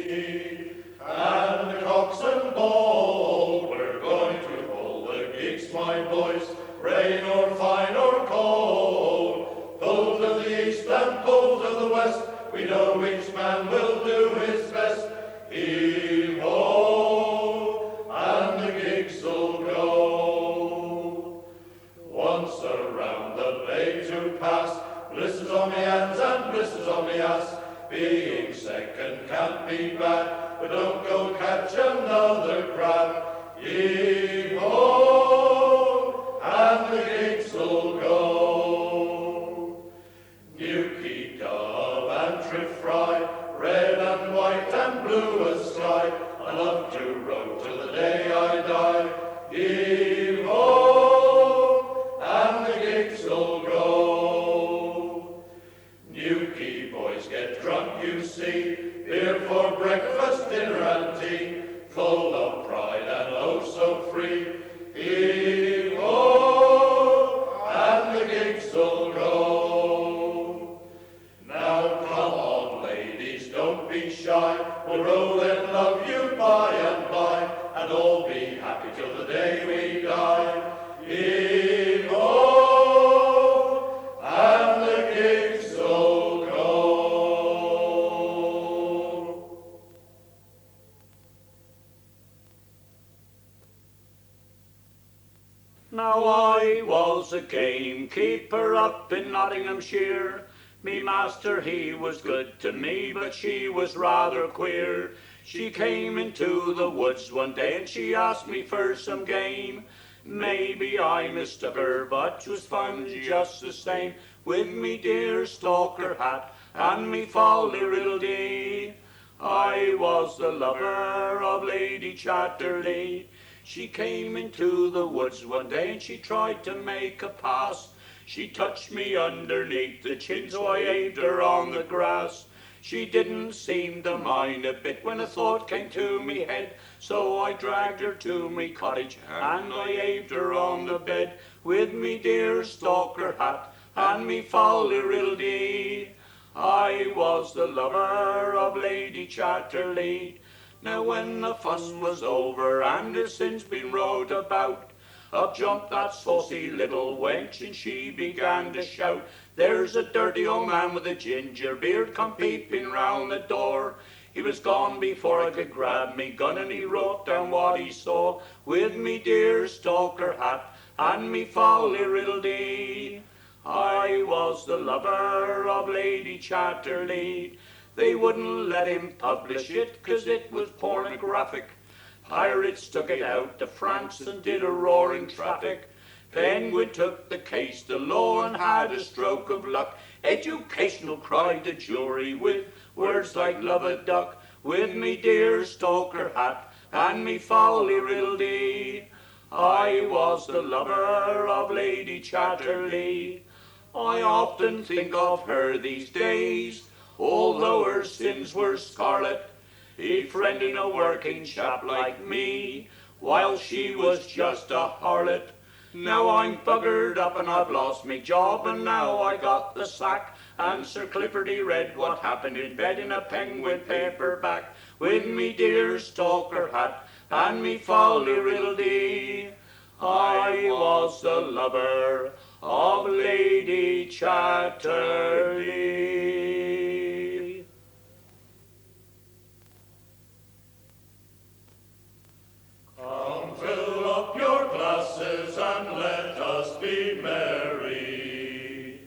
And the coxswain bold, we're going to pull the gigs, my boys, rain or fine or cold. Pull to the east and pull to the west, we know each man will do his best. Heave-ho, and the gigs'll go. Once around the bay to pass, blisters on me hands and blisters on me ass. Being second can't be bad, but don't go catch another crab. Heave-ho, and the gigs'll go. Newquay dove and trip fry, red and white and blue as sky. I love to row till the day I die. Heave-ho, and the gigs'll go. Newquay boys get drunk, you see, beer for breakfast, dinner and tea, full of pride and oh so free. Heave-ho, and the gigs'll go. Now come on, ladies, don't be shy, we'll roll and love you by and by, and all be happy till the day we die. Heave-ho, and the gigs'll go. Now I was a gamekeeper up in Nottinghamshire. Me master, he was good to me, but she was rather queer. She came into the woods one day and she asked me for some game. Maybe I mistook her, but 'twas fun just the same. With me dear stalker hat and me folly-riddle-dee, I was the lover of Lady Chatterley. She came into the woods one day and she tried to make a pass. She touched me underneath the chin, so I aimed her on the grass. She didn't seem to mind a bit when a thought came to me head, so I dragged her to me cottage and I aimed her on the bed. With me dear stalker hat and me folly-riddle-dee, I was the lover of Lady Chatterley. Now when the fun was over and has since been rowed about, up jumped that saucy little wench and she began to shout, "There's a dirty old man with a ginger beard come peeping round the door." He was gone before I could grab me gun and he wrote down what he saw. With me dear stalker hat and me folly-riddle-dee, I was the lover of Lady Chatterley. They wouldn't let him publish it 'cause it was pornographic. Pirates took it out to France and did a roaring traffic. Penguin took the case to law and had a stroke of luck. Educational, cried the jury with words like love a duck. With me dear stalker hat and me folly-riddle-dee, I was the lover of Lady Chatterley. I often think of her these days, although her sins were scarlet, befriending a working chap like me, while she was just a harlot. Now I'm buggered up and I've lost me job, and now I got the sack, and Sir Clifford he read what happened in bed in a Penguin paperback. With me dear stalker hat and me folly-riddle-dee, I was the lover of Lady Chatterley. Come, fill up your glasses and let us be merry,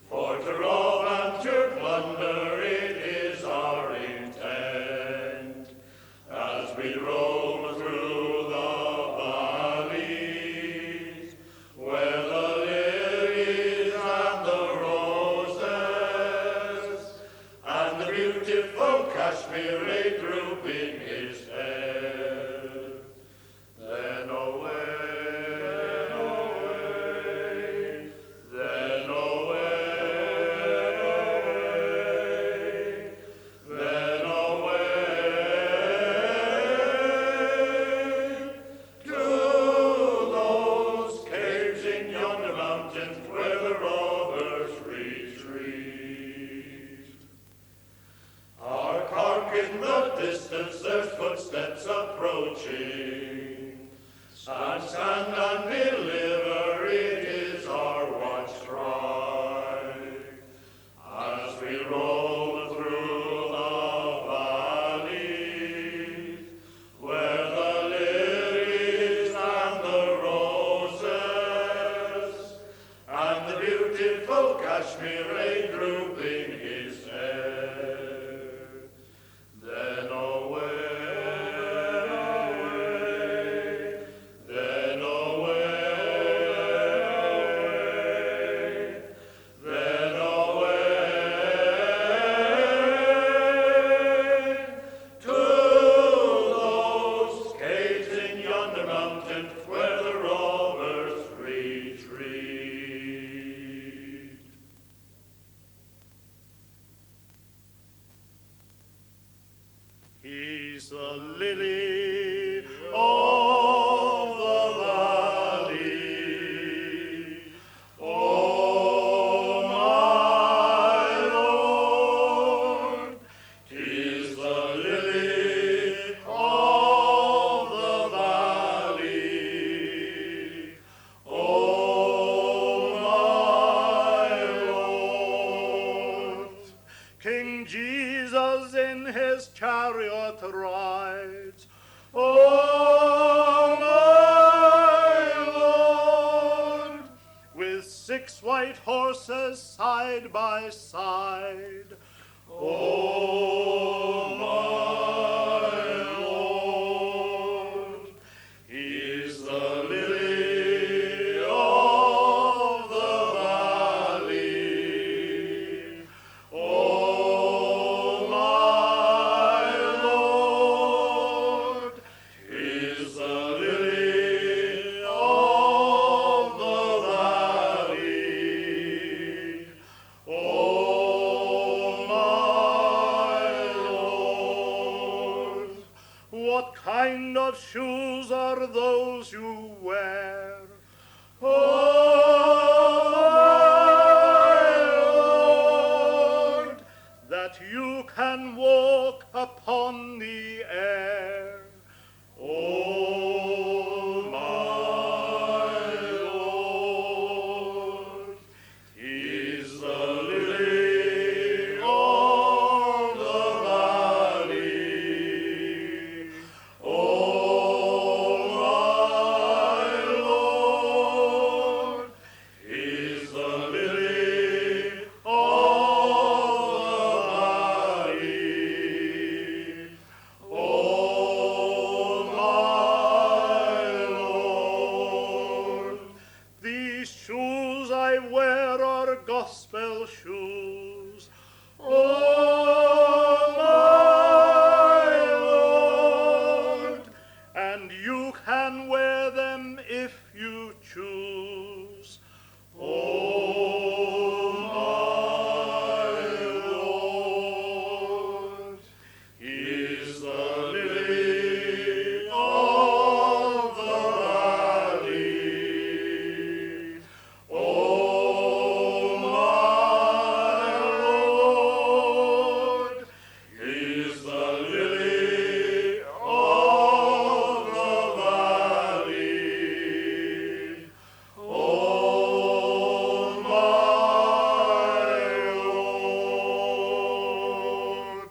for to rob and to plunder it is our intent, as we roll through the valleys, where the lilies and the roses cashmere drooping his hair. Then away, then away, then away to those caves in yonder mountain where the robbers retreat. He's the lily of the valley, oh my Lord. 'Tis the lily of the valley, oh my Lord. King Jesus in his chariot rides, oh my Lord, with 6 white horses side by side, oh my Lord. He is the lily of the valley, oh my Lord. He is the lily of the valley, oh my Lord. What kind of shoes are those you wear, oh my Lord, that you can walk upon the air, oh my Lord. He is the lily of the valley, oh my Lord. He is the lily of the valley, oh my Lord. These shoes I wear are gospel shoes, oh my Lord, and you can wear them if you choose, oh my Lord. He is the lily of the valley, oh my Lord. He is the lily of the valley, oh my Lord.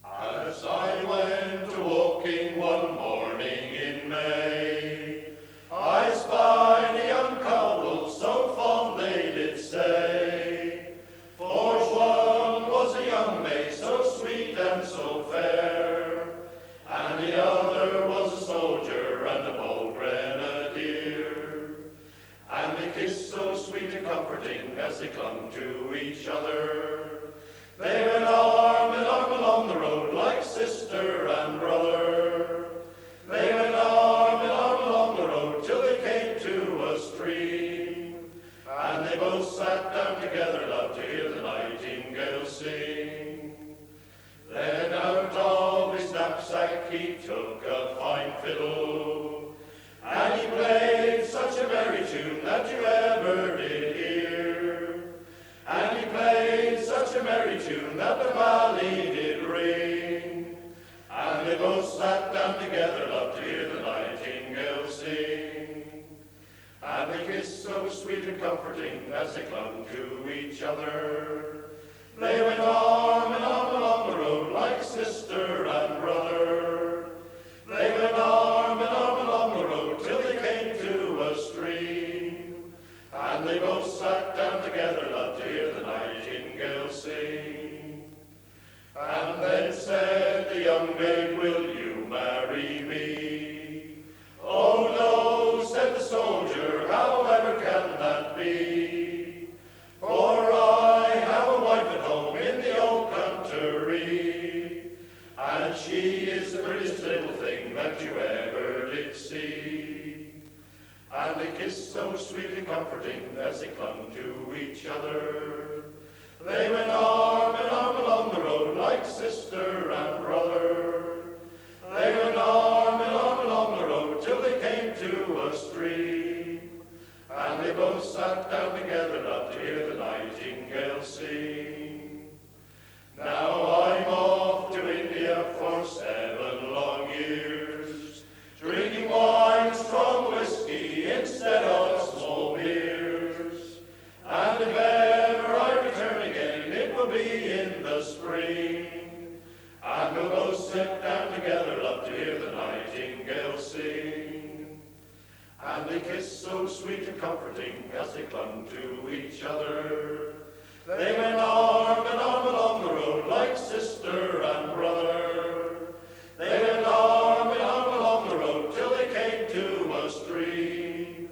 As I went walking one morning in May, I spied a young couple, so fond they did say. For one was a young maid, so sweet and so fair, and the other was a soldier and a bold grenadier. And they kissed so sweet and comforting as they clung to each other. They went arm in arm along the road like sister and brother. They went arm in arm along the road till they came to a stream. And they both sat down together, love, to hear the nightingale sing. Then out of his knapsack he took a fine fiddle, and he played such a merry tune that you ever did hear. And he played such a merry tune that the valley did ring. And they both sat down together, love, to hear the nightingale sing. And they kissed so sweet and comforting as they clung to each other. They went arm in arm along the road like sister and brother. They went arm in arm along the road till they came to they both sat down together, love, to hear the nightingale sing. And then said the young maid, will you marry me? Oh no, said the soldier, however can that be? For I have a wife at home in the old country, and she is the prettiest little thing that you ever did see. And they kissed so sweet and comforting as they clung to each other. They went arm in arm along the road like sister and brother. They went arm in arm along the road till they came to a stream. And they both sat down together, love, to hear the nightingale sing. Now I'm off to India for 7 long years, drinking wine, strong whiskey instead of small beers. And if ever I return again, it will be in the spring. And we'll both sit down together, love, to hear the nightingale sing. And they kissed so sweet and comforting as they clung to each other. They went arm in arm along the road like sister and brother. They went arm in arm along the road till they came to a stream.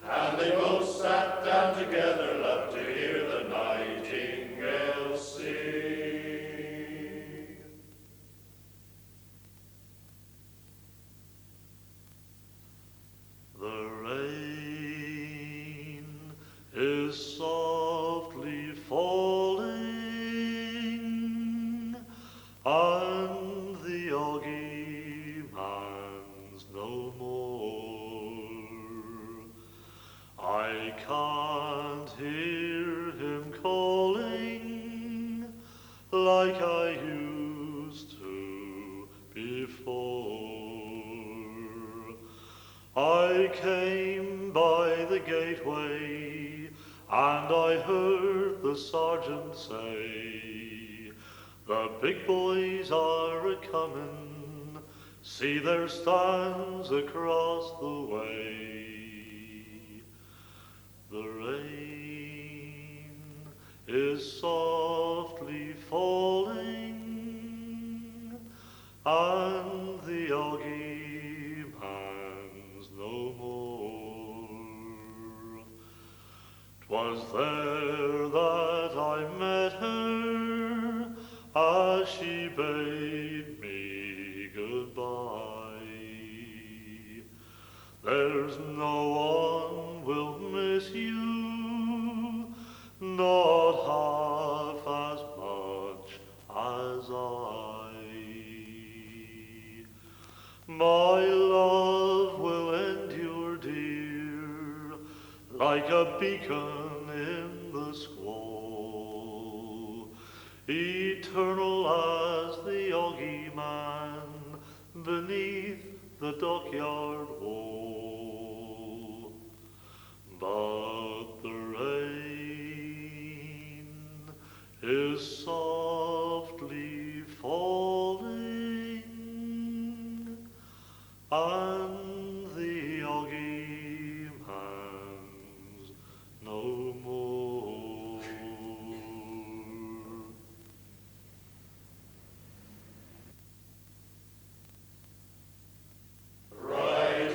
And they both sat down together, love, to hear the nightingale sing. The rain is softly falling, and the Oggyman's no more. I can't hear him calling like I used to before. I came by the gateway, and I heard the sergeant say, the big boys are a-comin', see their stands across the way. The rain is softly falling, and the Oggyman's no more. 'Twas there that I met her, as she bade me goodbye. There's no one will miss you, not half as much as I. My love will endure, dear, like a beacon in the squall, eternal as the Oggyman beneath the dockyard wall. But the rain is softly falling, and the Oggyman's no more. Right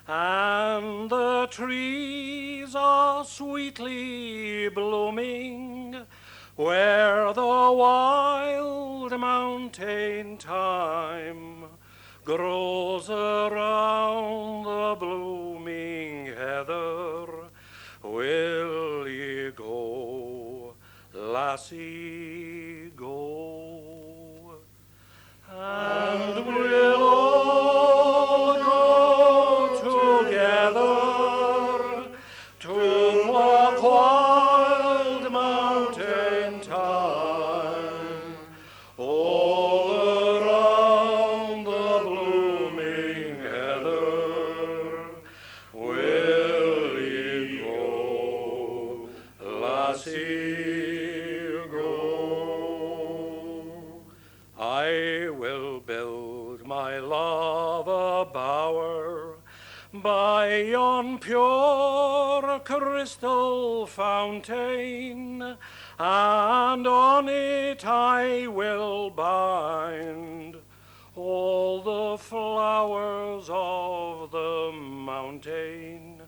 and the trees are sweetly blooming, where the wild mountain thyme grows around the blooming heather. Will ye go, lassie, go? And we'll all go together to pluck wild mountain thyme, all around the blooming heather. Will ye go, lassie, go? I will build my love a bower by yon pure crystal fountain, and on it I will bind all the flowers of the mountain.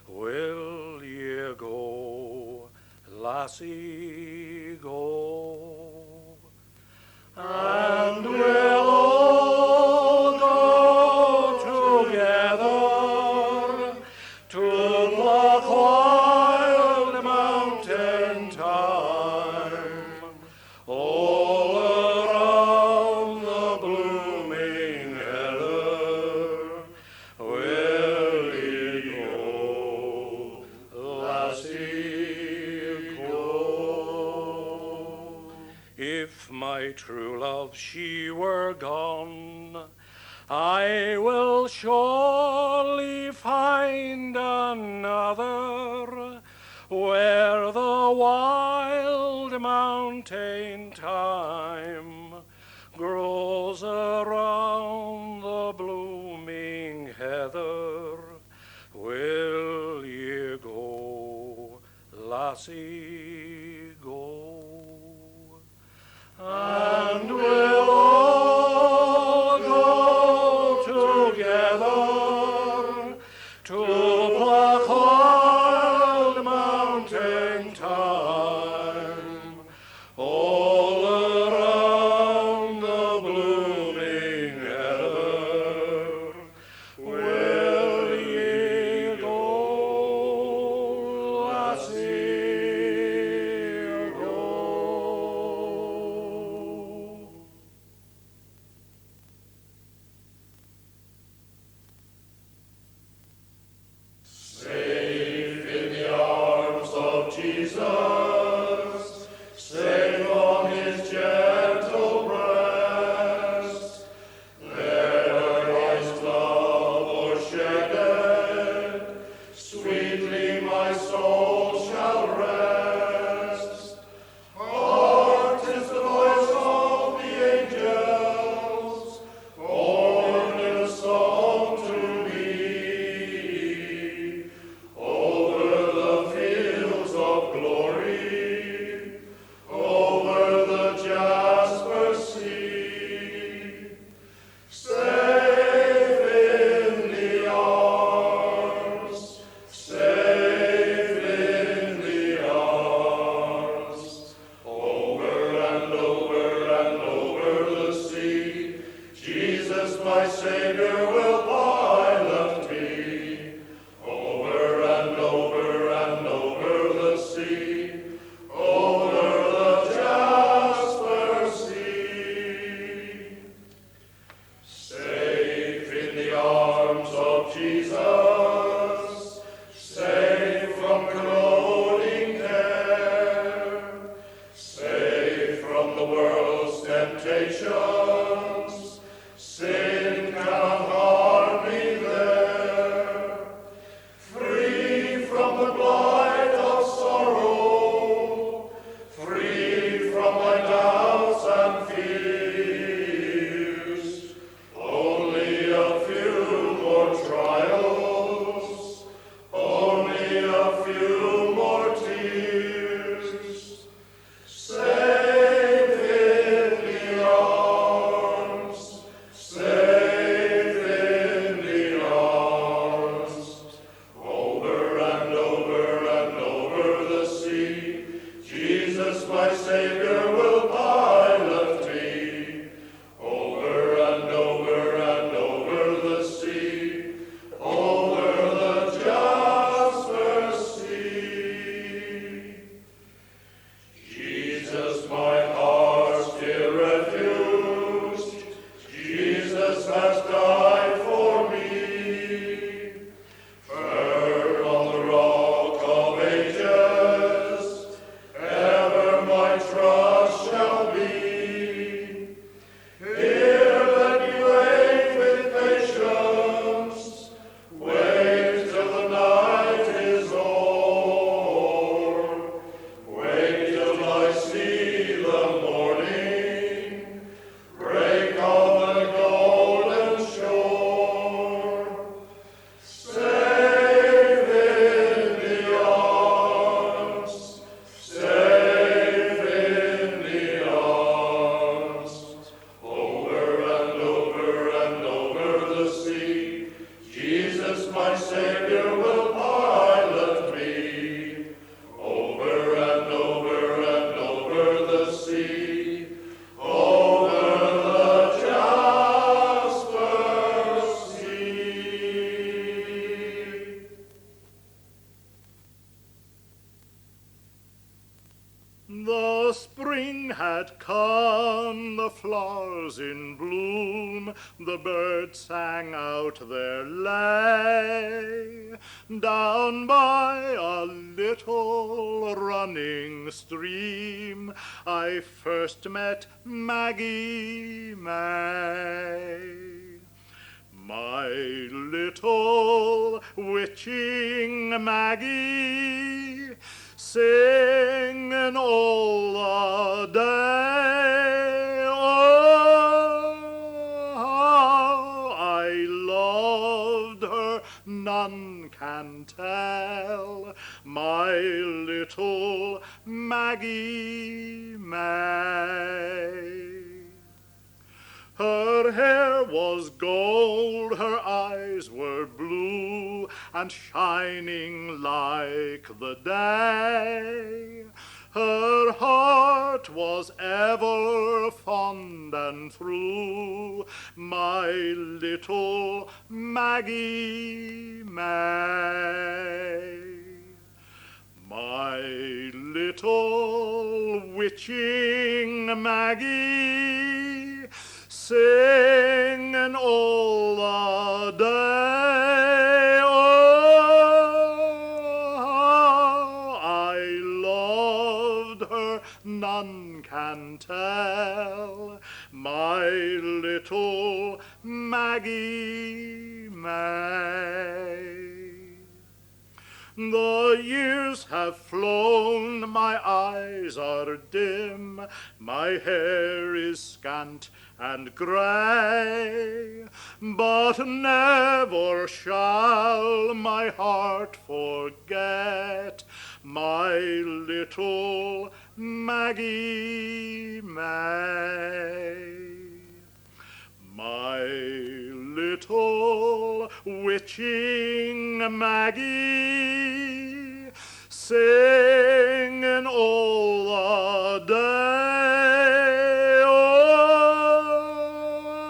Will ye go, lassie, go? And we'll all go together to pluck wild mountain thyme, all around the blooming heather. Will ye go, lassie, go? If my true love she were gone, I will surely find another, where the wild mountain thyme grows around the blooming heather. Will ye go, lassie, go? And we'll all go together to pluck wild mountain thyme, all around the blooming heather. Will ye go, lassie, had come, the flowers in bloom, the birds sang out their lay. Down by a little running stream, I first met Maggie May. My little witching Maggie, singing all the day. Oh, I loved her, none can tell, my little Maggie May. Her hair was gold, her eyes were blue, and shining like the day. Her heart was ever fond and true, my little Maggie May. My little witching Maggie, singing all the day. Oh, I loved her, none can tell, my little Maggie May. The years have flown, my eyes are dim, my hair is scant and grey, but never shall my heart forget my little Maggie May. My little witching Maggie, singing all the day.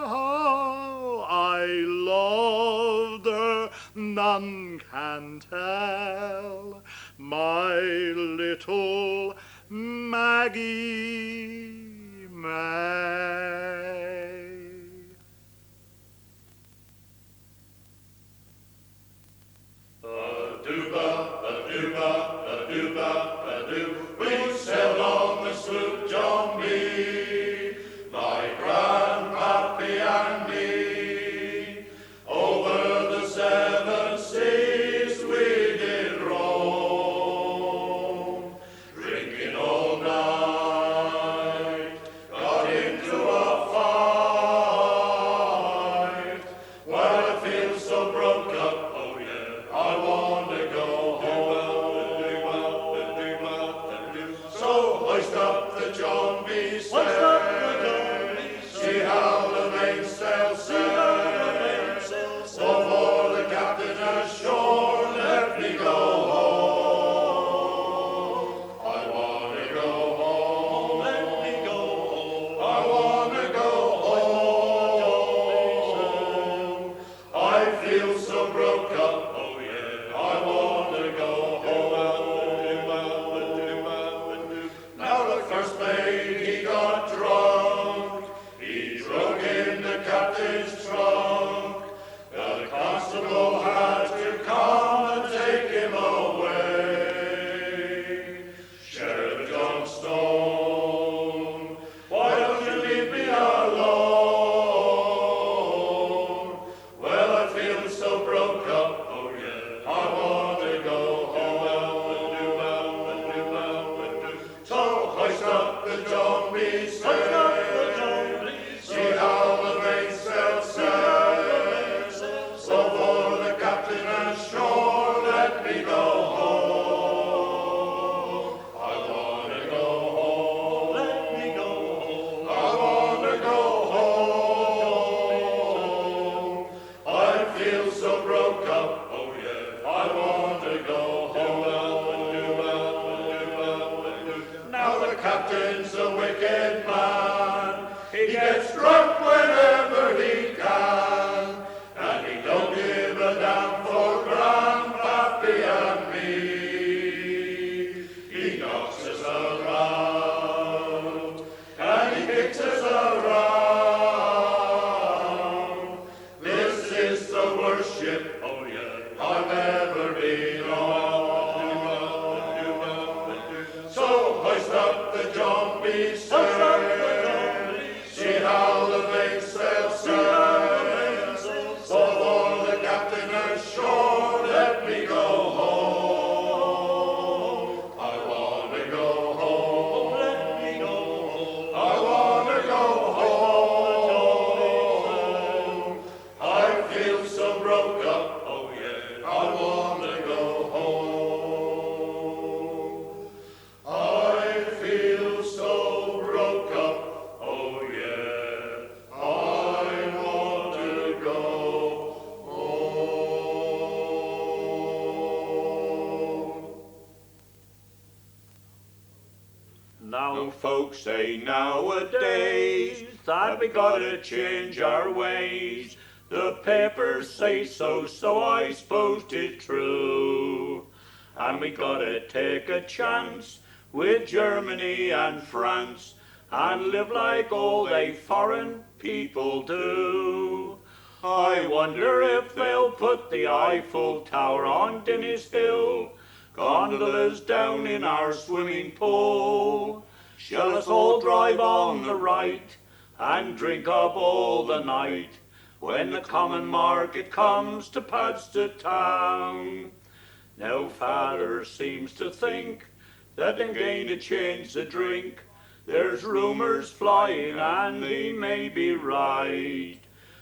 Oh, I loved her, none can tell, my little Maggie May. We sailed on the sloop John B, my grandpappy and me. Over the 7 seas we did roam, drinking all night, got into a fight. While I feel so broke up, oh yeah, I want to go home. So hoist up the John B sail, see how the mainsail sails. Before the captain ashore, let me go home. I want to go home. Let me go home. I want to go home. I feel so broke up, oh yeah, I want to go home. Now the first mate, he got drunk. He drunk in the captain's trunk. The constable had to come and take him away. Sheriff Johnstone, why don't you leave me alone? Well, I feel so broke up, oh yeah, I want to go home. So hoist up the John B sail, see how the mainsail sails. Before the captain ashore, let me go home. I want to go home. Let me go home. I want to go home. I feel so broke up, oh yeah, I want to go home. Now the captain's a wicked man. He gets drunk whenever he can, and he don't give a damn for grandpappy and me. He knocks us around, Now folks say nowadays that we gotta change our ways. The papers say so, so I suppose 'tis true. And we gotta take a chance with Germany and France and live like all they foreign people do. I wonder if they'll put the Eiffel Tower on Dinnis Hill, gondolas down in our swimming pool. Shall us all drive on the right and drink up all the night when the common market comes to Padstow town? Now father seems to think that they're going to change the drink. There's rumours flying and they may be right,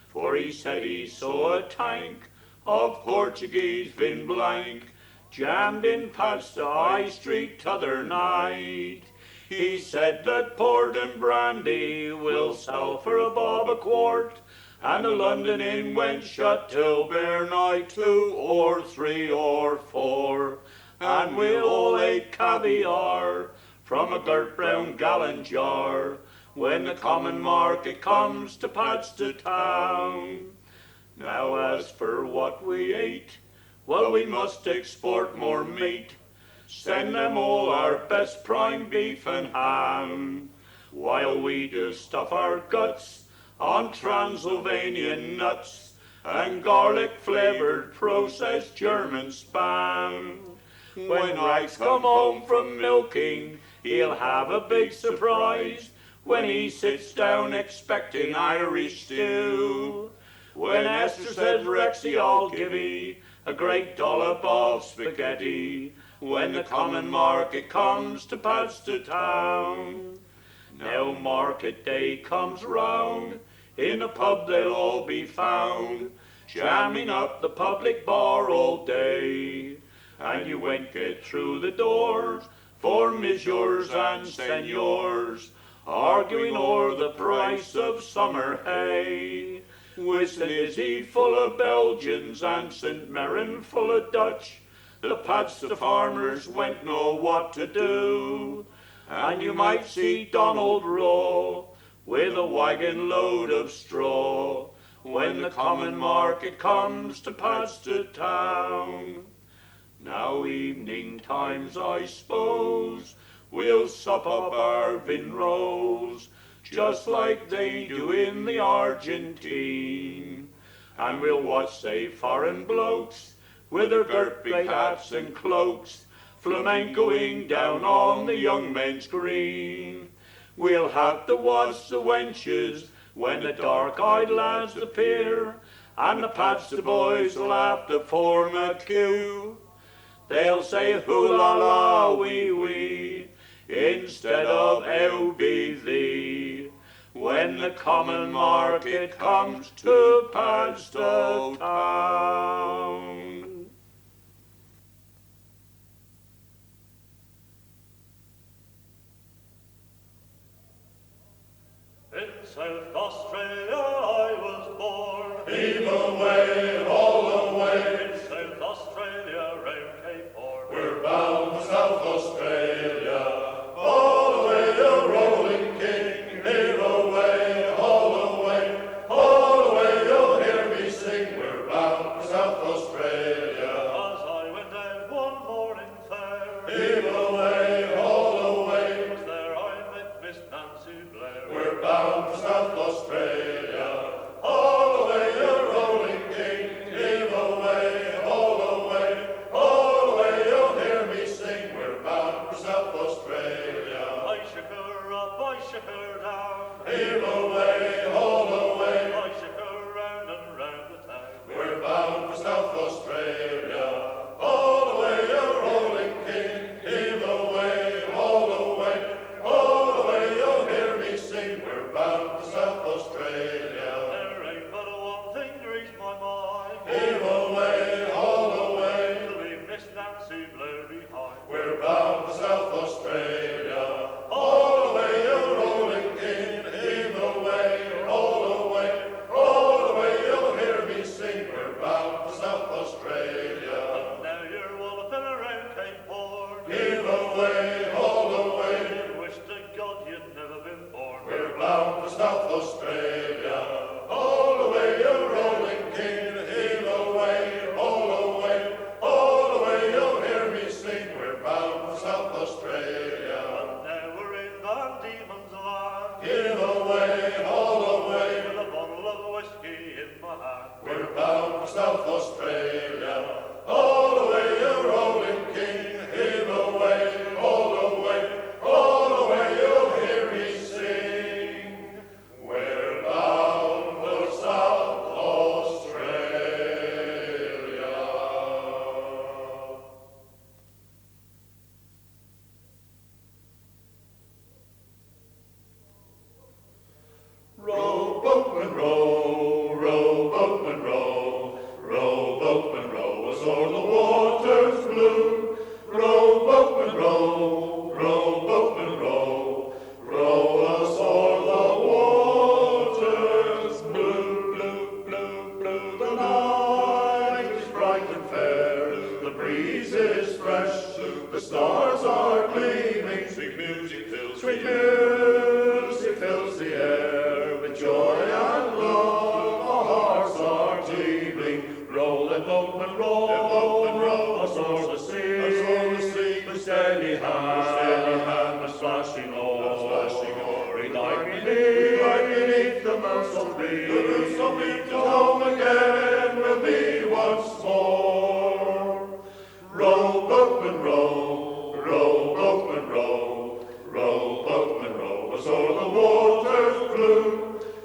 for he said he saw a tank of Portuguese Vin Blanc jammed in Padstow High Street t'other night. He said that port and brandy will sell for a bob a quart, and the London Inn went shut till bare night 2 or 3 or 4, and we'll all eat caviar from a girt brown gallon jar when the common market comes to Padstow town. Now as for what we ate, well, we must export more meat, send them all our best prime beef and ham, while we do stuff our guts on Transylvanian nuts and garlic-flavoured processed German spam. When Rex come home from milking, he'll have a big surprise when he sits down expecting Irish stew. When Esther says, Rexy, I'll give 'ee a great dollop of spaghetti when the common market comes to Padstow town. Now market day comes round, in the pub they'll all be found, jamming up the public bar all day, and you won't get through the doors for messieurs and seniors, arguing o'er the price of summer hay. With St. Izzy full of Belgians and St. Mirren full of Dutch, the Padstow farmers won't know what to do, and you might see Donald Rowe with a wagon load of straw when the common market comes to Padstow town. Now evening times, I suppose, we'll sup up our Vin rolls just like they do in the Argentine, and we'll watch, say, foreign blokes with their girt big hats and cloaks flamencoing down on the young men's green. We'll have to watch the wenches when the dark-eyed lads appear, and the Padstow boys will have to form a queue. They'll say hoo-la-la, wee-wee, instead of "Ew be thee," when the common market comes to Padstow town. In South Australia I was born. Heave away, haul away. In South Australia, round Cape Horn. We're bound for South Australia. Haul away, you rolling king. Heave away, haul away. Haul away, you'll hear me sing. We're bound for South Australia. As I went out one morning fair, Heave away, haul away. was there I met Miss Nancy Blair. We're bound for South Australia. Haul away, my hand. We're bound for South Australia, all the way a rolling king, heave away, all the way, you'll hear me sing. We're bound for South Australia. Row, boatman, row, row, boatman, row, row, boatman, row us o'er the waters blue. Row, boatman, row, row, boatman, row, row us o'er the waters blue, blue, blue, blue. The night is bright and fair, the breeze is fresh, the stars are gleaming, sweet music fills the air with joy and love. Our hearts are teeming. Roll and boatman, roll us o'er the sea, with steady hand, and splashing oar. We glide beneath the moon's beam, till home again we'll be once more. Row, boatman, row, row, boatman, row, row, boatman, row us o'er the waters blue.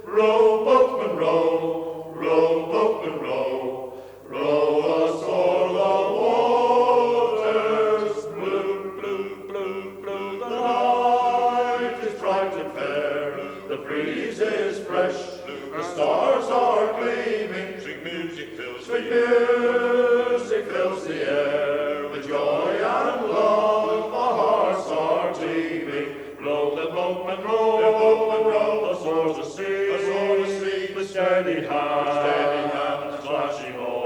Row, boatman, row, row, boatman, row, row us o'er the waters blue, blue, blue, blue. The night is bright and fair, the breeze is fresh, the stars are gleaming, sweet music fills the air with joy and love. Our hearts are teeming. Row the boatman, row us o'er the sea, with steady hand, splashing oar.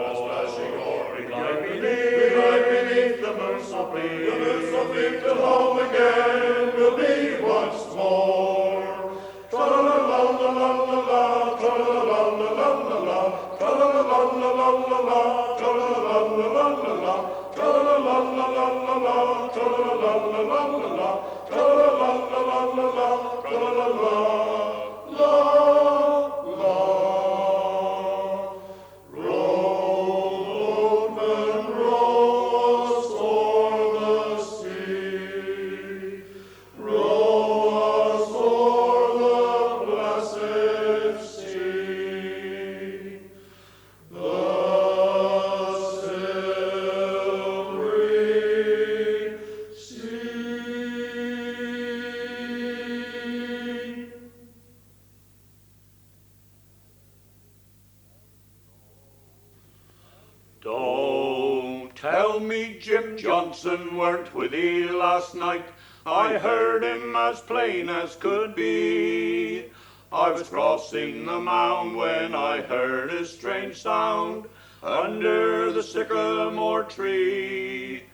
We glide beneath the moon's beam, till home again we'll be once more. Tra-la-la-la-la-la-la, tra-la-la-la-la-la-la, tra-la-la-la-la-la-la, tra-la-la-la-la-la-la, tra-la-la-la-la-la-la, tra-la-la-la-la-la-la, tra-la-la-la-la-la-la, tra-la-la-la-la-la. Row, boatman, row us o'er the sea, row us o'er the blessed sea, the silvery sea. Don't tell me Jim Johnson weren't with you last night. I heard him as plain as could be. I was crossing the mound when I heard a strange sound under the sycamore tree.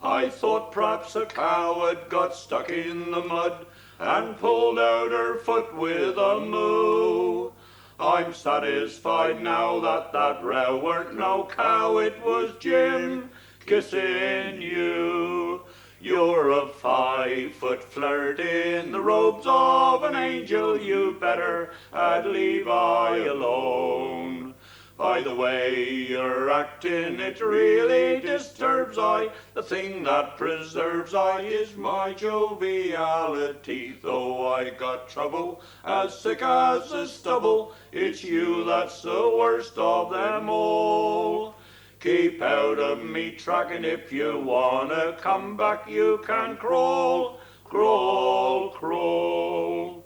I thought perhaps a cow had got stuck in the mud and pulled out her foot with a moo. I'm satisfied now that that row weren't no cow, it was Jim kissing you. You're a 5-foot flirt in the robes of an angel, you better leave I alone. By the way you're acting, it really disturbs I. The thing that preserves I is my joviality. Though I got trouble as sick as a stubble, it's you that's the worst of them all. Keep out of me track, and if you wanna come back, you can crawl, crawl, crawl.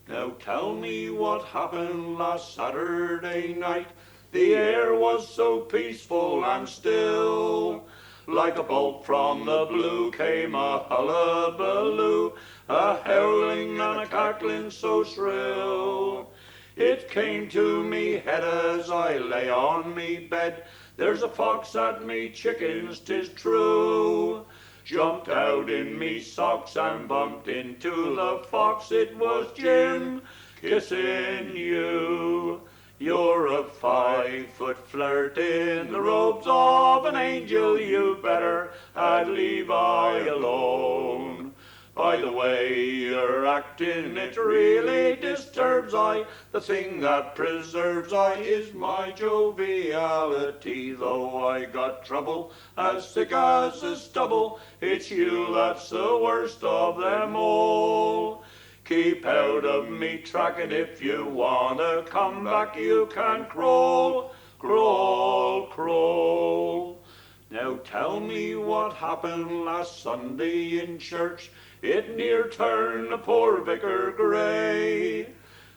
Now tell me what happened last Saturday night. The air was so peaceful and still. Like a bolt from the blue came a hullabaloo, a howling and a cackling so shrill. It came to me head as I lay on me bed. There's a fox at me chickens, 'tis true. Jumped out in me socks and bumped into the fox. It was Jim kissing you. You're a 5-foot flirt in the robes of an angel, you better leave I alone. By the way you're acting, it really disturbs I. The thing that preserves I is my joviality. Though I got trouble as thick as a stubble, it's you that's the worst of them all. Keep out of me track, and if you wanna come back, you can crawl, crawl, crawl. Now tell me what happened last Sunday in church. It near turned the poor vicar grey.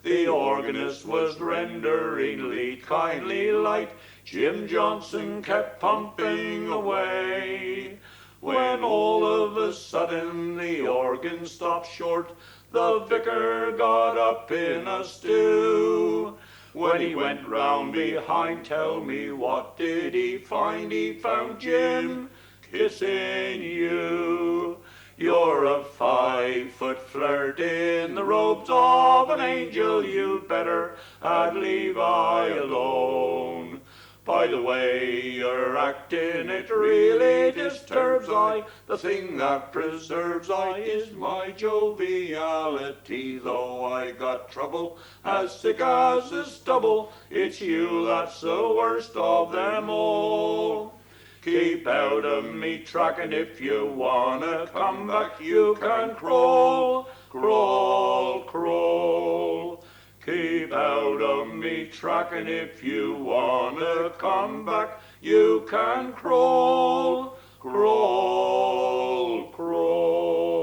The organist was rendering lead kindly light. Jim Johnson kept pumping away. When all of a sudden the organ stopped short, the vicar got up in a stew. When he went round behind, tell me what did he find? He found Jim kissing you. You're a 5-foot flirt in the robes of an angel. You'd better leave I alone. By the way you're acting, it really disturbs I. The thing that preserves I is my joviality. Though I got trouble as thick as a stubble, it's you that's the worst of them all. Keep out of me track, and if you wanna come back, you can crawl, crawl, crawl. Keep out of me track, and if you wanna come back, you can crawl, crawl, crawl.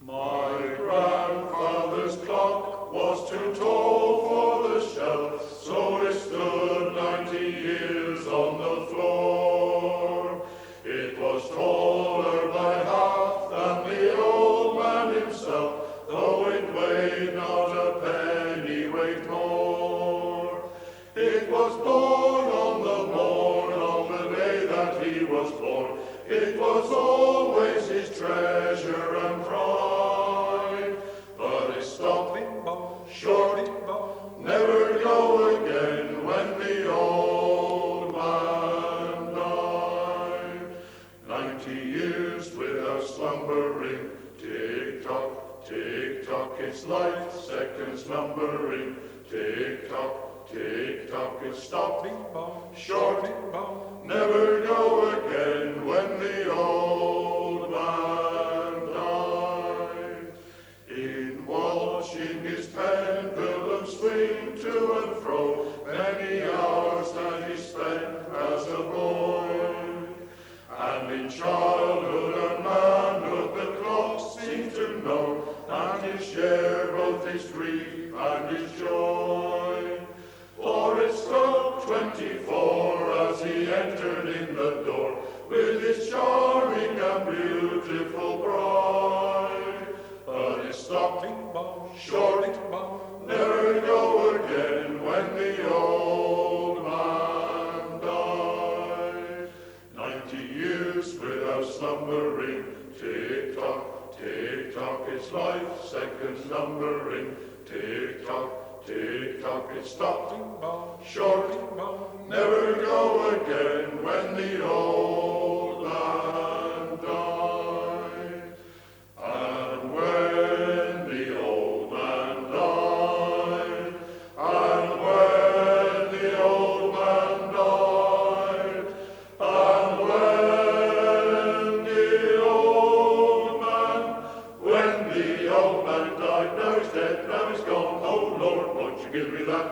My grandfather's clock was too tall for the shelf, so it stood 90 years on the floor. It was taller by half than the old man himself, though it weighed not a pennyweight more. It was born on the morn of the day that he was born. It was always his treasure and pride, but it stopped short, never go again when the old man died. 90 years without slumbering, tick-tock, tick-tock, it's life, seconds numbering, tick-tock, tick-tock, it's stopping short, never go again when the old man died. In watching his pendulum swing to and fro, many hours that he spent as a boy. And in childhood and manhood the clock seemed to know, and he shared both his grief and his joy. For it struck 24 as he entered in the door, with his charming and beautiful bride. But it stopped short, never go again when the old man died. 90 years without slumbering, tick-tock, tick-tock, it's life, seconds numbering, tick-tock, tick-tock, it stopped short, never go again when the old man died. And when the old man died, and when the old man died, and when the old man died, now he's dead, now he's gone, oh Lord, won't you give me that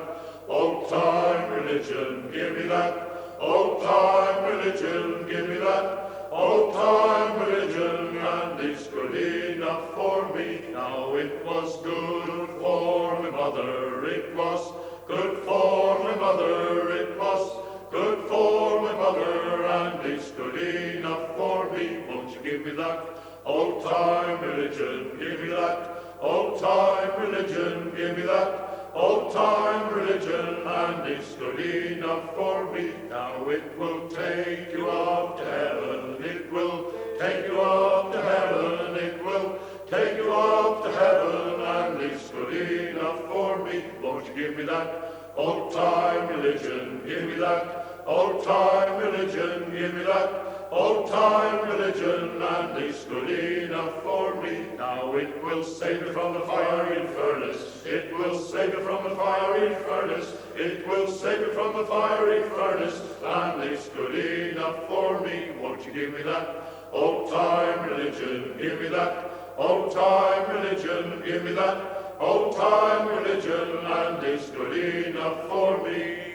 old-time religion, give me that old-time religion, give me that old-time religion, and it's good enough for me. Now it was good for my mother, it was good for my mother, it was good for my mother, and it's good enough for me. Won't you give me that old-time religion, give me that old-time religion, give me that old-time religion, and it's good enough for me. Now it will take you up to heaven, it will take you up to heaven, it will take you up to heaven, and it's good enough for me. Won't you give me that old-time religion, give me that old time religion, give me that. Old time religion, and it's good enough for me. Now it will save me from the fiery furnace. It will save me from the fiery furnace. It will save me from the fiery furnace, and it's good enough for me. Won't you give me that? Old time religion, give me that. Old time religion, give me that. Old time religion, and it's good enough for me.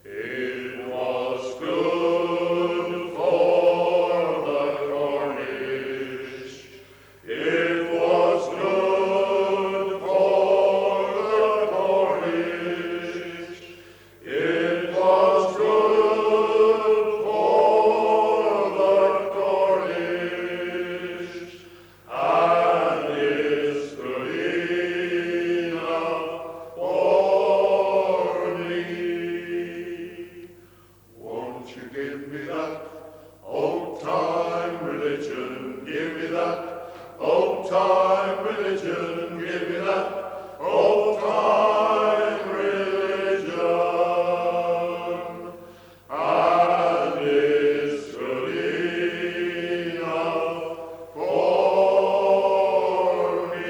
It was good for the Cornish. It was good for the Cornish. It was good for the Cornish. And it's good enough for me. Won't you give me that old time religion? Give me that old time religion. Give me that old time religion. And it's good enough for me.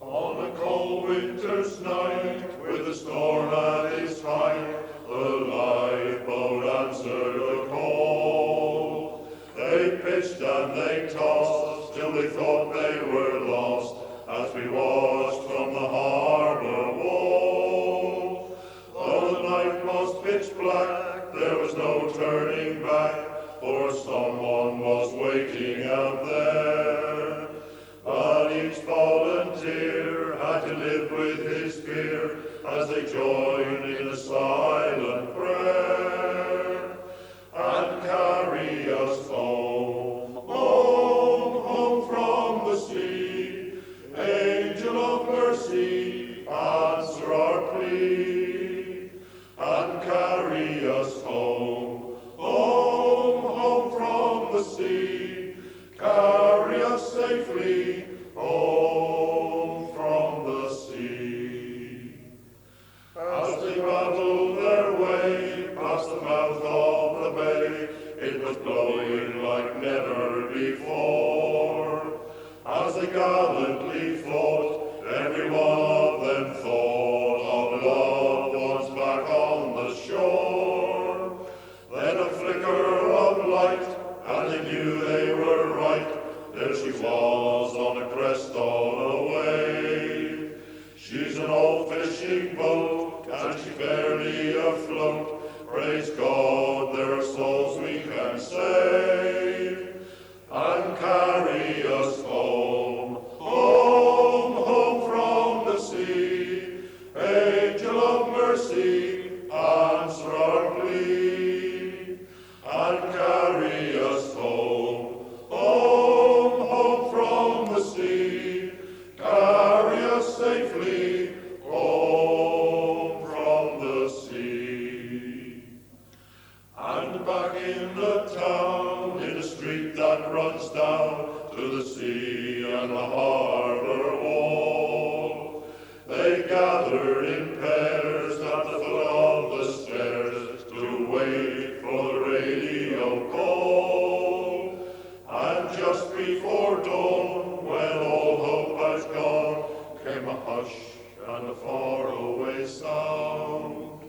On a cold winter's night, with a storm at its height, the lifeboat answered the call. They pitched and they tossed, till we thought they were lost, as we watched from the harbour wall. Though the night was pitch black, there was no turning back, for someone was waiting out there. But each volunteer had to live with his fear as they joined in a silent prayer and carry us home, home, home from the sea. Angel of mercy, answer our plea and carry us home, home, home from the sea. Carry us safely home from the sea. As they rattled their way past the mouth of the bay, it was blowing like never before. As they gallantly fought, every one of them thought of loved ones back on the shore. Then a flicker of light, and they knew they were right. There she was on a crest on a wave. She's an old fishing boat, and she's barely afloat. Praise God, there are souls we can save and carry us home, home, home from the sea. Angel of mercy, answer our plea and carry us home, home, home from the sea. Carry us safely home from the sea. And back in the town, in a street that runs down to the sea and the harbour wall, they gather in pairs at the foot of the stairs to wait for the radio call. And just before dawn, when all hope has gone, came a hush and a faraway sound.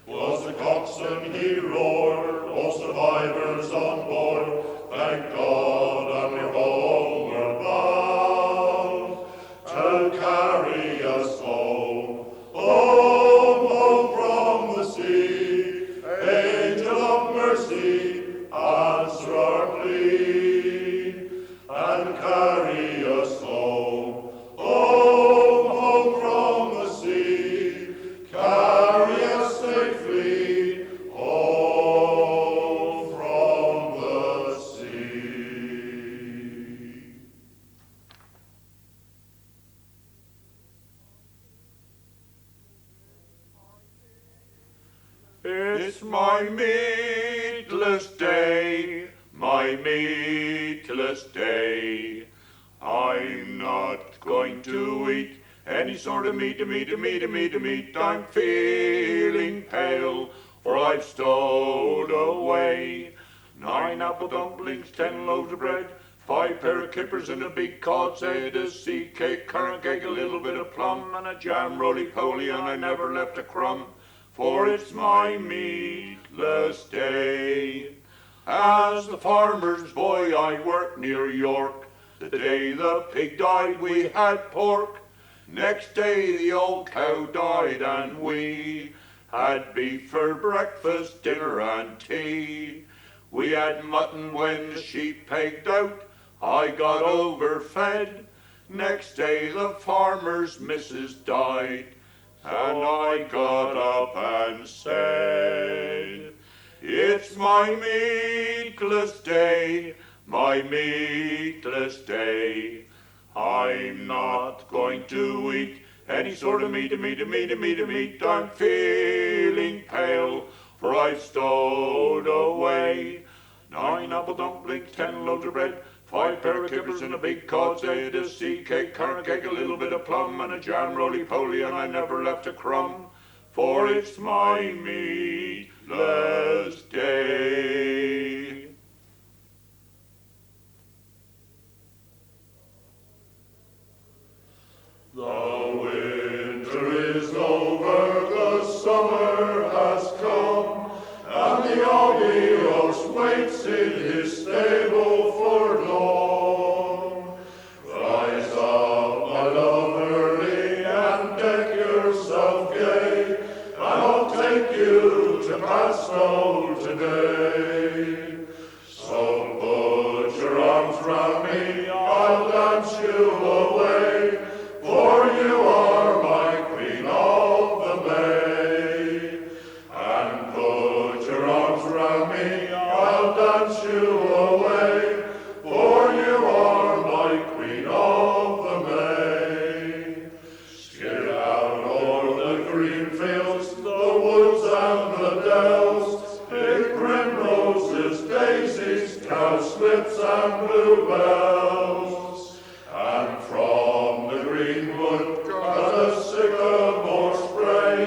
'Twas the coxswain, he roared, all survivors on board, thank God, and we're homeward bound, to carry us home, home, home from the sea. Angel of mercy, answer our plea and carry us home, home, home from the sea. Carry us safely home from the sea. It's my meatless day, my meatless day. I'm sort of meat, I'm feeling pale, for I've stowed away 9 apple dumplings, 10 loaves of bread, 5 pair of kippers and a big cod's head, a sea cake, currant cake, a little bit of plum, and a jam roly-poly, and I never left a crumb, for it's my meatless day. As the farmer's boy I worked near York. The day the pig died we had pork. Next day the old cow died and we had beef for breakfast, dinner and tea. We had mutton when the sheep pegged out. I got overfed. Next day the farmer's missus died. And I got up and said, it's my meatless day, my meatless day. I'm not going to eat any sort of meat. I'm feeling pale, for I've stowed away 9 apple dumplings, 10 loaves of bread, 5 pair of kippers and a big cod's head, a sea cake, currant cake, a little bit of plum, and a jam roly-poly, and I never left a crumb, for it's my meatless day. The winter is over, the summer has come, and the Oggy waits in his stable forlorn. Rise up, my love, early, and deck yourself gay, and I'll take you to Padstow today. So put your arms round me, I'll dance you away, for you are my queen of the May. And put your arms round me, I'll dance you away, for you are my queen of the May. Steer out o'er the green fields, the woods and the dells, pick primroses, daisies, cowslips and bluebells, and from the greenwood cut a sycamore spray,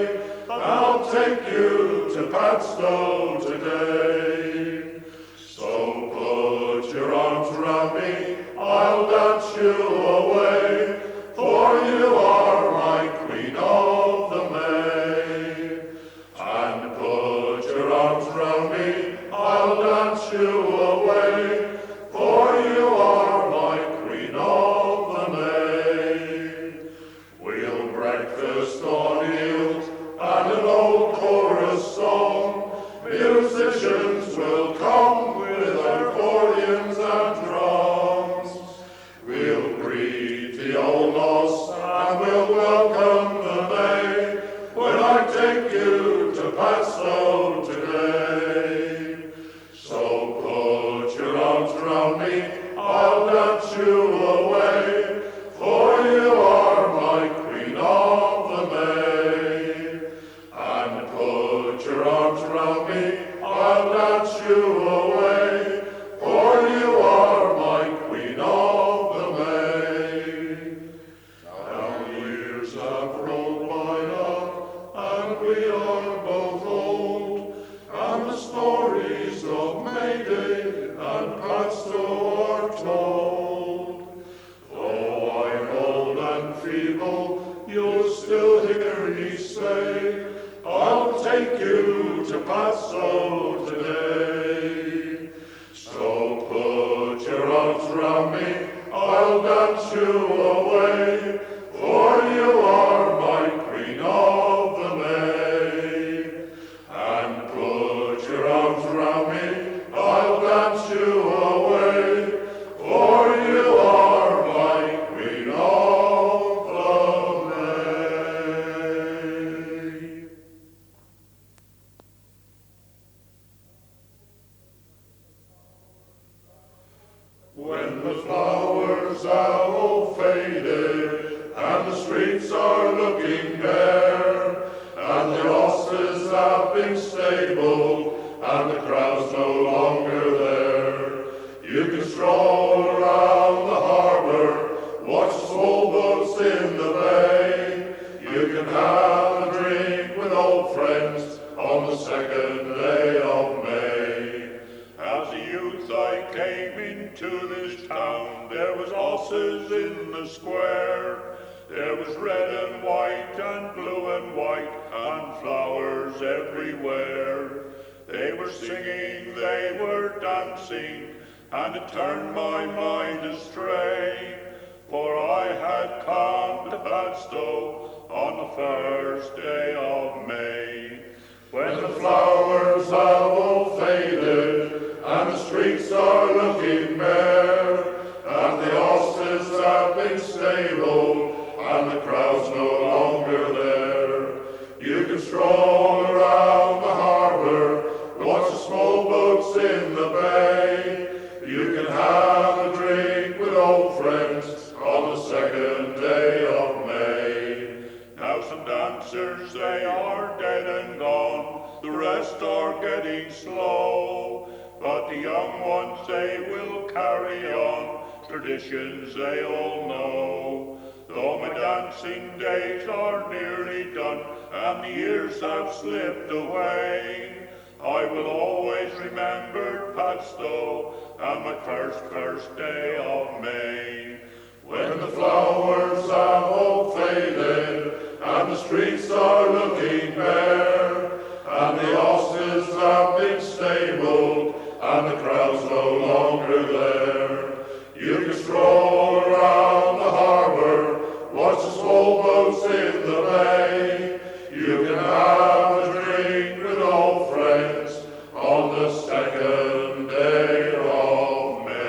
and I'll take you to Padstow today. So put your arms round me, I'll dance you away, for you are my queen of the May. And put your arms round me, I'll dance you away, for you are my queen of the May. We'll breakfast on eels and an old chorus song. Musicians will come with their accordions and drums. We'll greet the old moss and we'll welcome the May when I take you to Padstow today. So put your arms round me, I'll dance you away, for you are my queen of the May. And put your arms round me, I'll dance you away, for you are my queen of the May. Now years have rolled by now, and we are both old, and the stories of May Day and Padstow are told. Though I'm old and feeble, you'll still hear me say, I'll take you to Padstow today. So put your arms round me, I'll dance you away, for you are my queen of the May. And put your arms round me, I'll dance you away, for you are my queen of the May. When the flowers have all faded, and the streets are looking bare, and the horses have been stabled, and the crowd's no longer there, you can stroll around the harbour, watch the small boats in the bay, houses in the square. There was red and white and blue and white and flowers everywhere. They were singing, they were dancing, and it turned my mind astray. For I had come to Padstow on the first day of May. When the flowers have all faded, and the streets are looking bare, and the horses have been stabled, and the crowd's no longer there, you can stroll around the harbour, watch the small boats in the bay. You can have a drink with old friends on the second day of May. Now some dancers, they are dead and gone, the rest are getting slow, but the young ones, they will carry on, traditions they all know. Though my dancing days are nearly done, and the years have slipped away, I will always remember Padstow and my first day of May. When the flowers have all faded, and the streets are looking bare, and the horses have been stabled, and the crowd's no longer there, you can stroll around the harbour, watch the small boats in the bay. You can have a drink with old friends on the second day of May.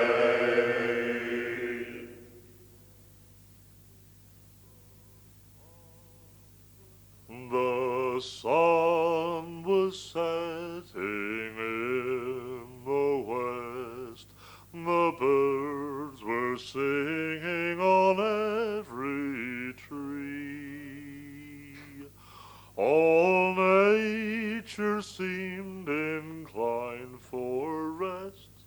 The sun was setting in the west, the birds were singing on every tree. All nature seemed inclined for rest,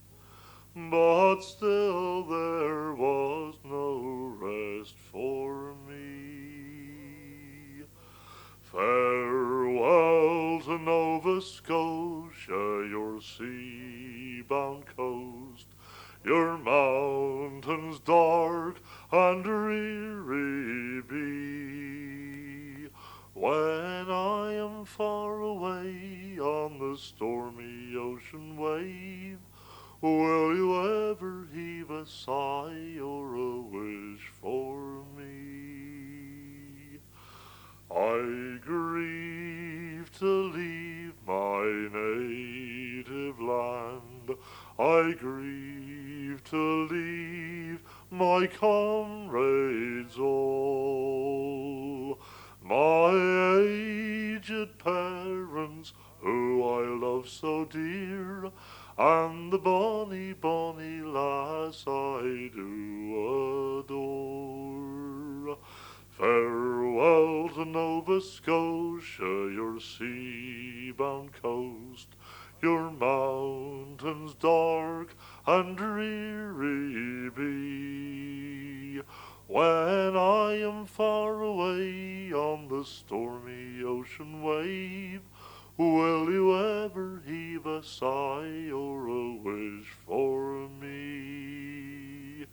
but still there was no rest for me. Farewell to Nova Scotia, your sea-bound coast, your mountains dark and dreary be. When I am far away on the stormy ocean wave, will you ever heave a sigh or a wish for me? I grieve to leave my native land, I grieve to leave my comrades all, my aged parents who I love so dear, and the bonny, bonny lass I do adore. Farewell to Nova Scotia, your sea-bound coast, your mountains dark and dreary be. When I am far away on the stormy ocean wave, will you ever heave a sigh or a wish for me?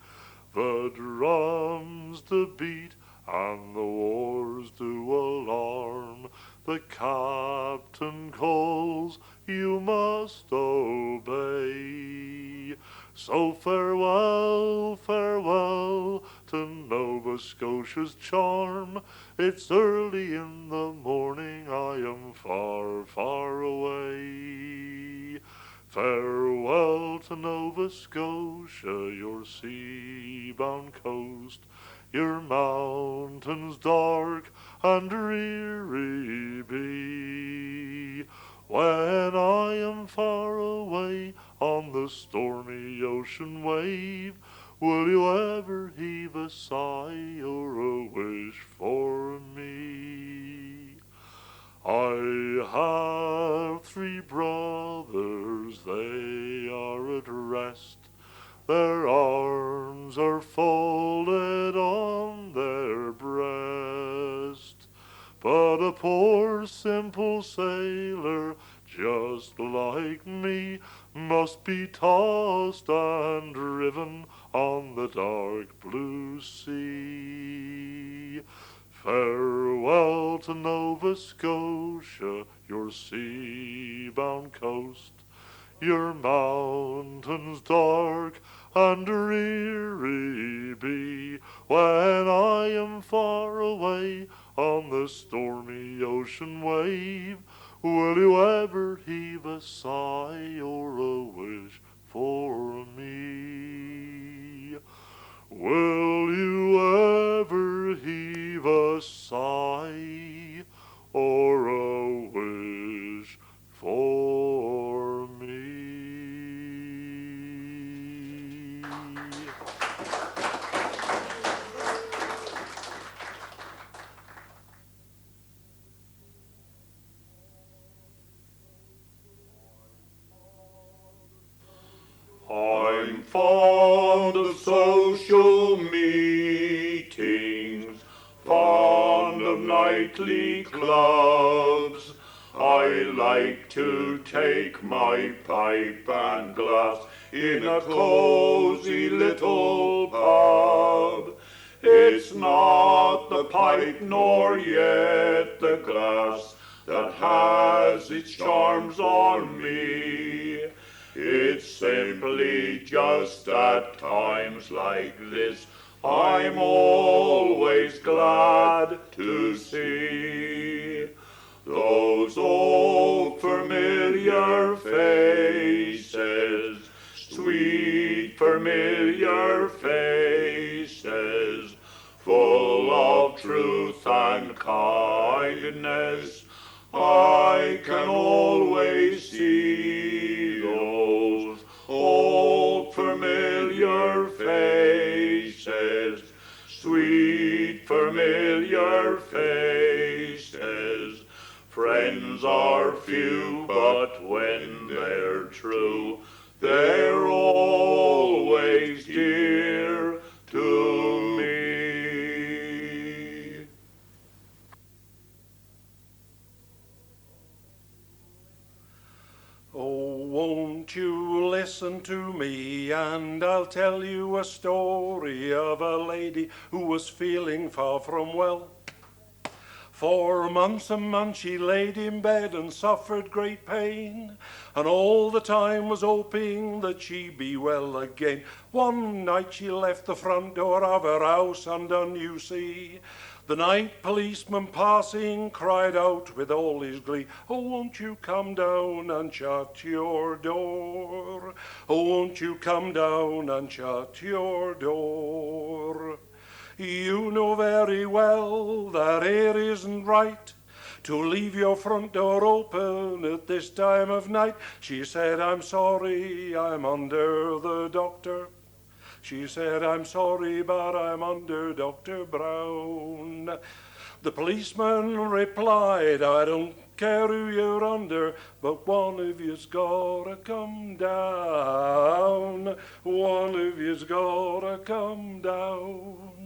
The drums to beat and the wars to alarm, the captain calls, you must obey. So farewell, farewell to Nova Scotia's charm. It's early in the morning, I am far, far away. Farewell to Nova Scotia, your sea-bound coast, your mountains dark and dreary be. When I am far away on the stormy ocean wave, will you ever heave a sigh or a wish for me? I have 3 brothers, they are at rest, their arms are folded on their breast. But a poor simple sailor, just like me, must be tossed and driven on the dark blue to sea. Farewell to Nova Scotia, your sea-bound coast, your mountains dark and dreary be, when I am far away on the stormy ocean wave. Will you ever heave a sigh or a wish for me? Will you ever heave a sigh or a wish for me? I'm fond of social meetings, fond of nightly clubs. I like to take my pipe and glass in a cosy little pub. It's not the pipe nor yet the glass that has its charms on me. It's simply just at times like this I'm always glad to see those old familiar faces, sweet familiar faces, full of truth and kindness. I can always see those old familiar faces, sweet familiar faces. Friends are few, but when they're true, they're always dear to me. Oh, won't you listen to me, and I'll tell you a story of a lady who was feeling far from well. For months and months she laid in bed and suffered great pain, and all the time was hoping that she'd be well again. One night she left the front door of her house undone, you see. The night policeman passing cried out with all his glee, "Oh, won't you come down and shut your door? Oh, won't you come down and shut your door? You know very well that it isn't right to leave your front door open at this time of night." She said, "I'm sorry, I'm under the doctor." She said, "I'm sorry, but I'm under Dr. Brown." The policeman replied, "I don't care who you're under, but one of you's gotta come down. One of you's gotta come down."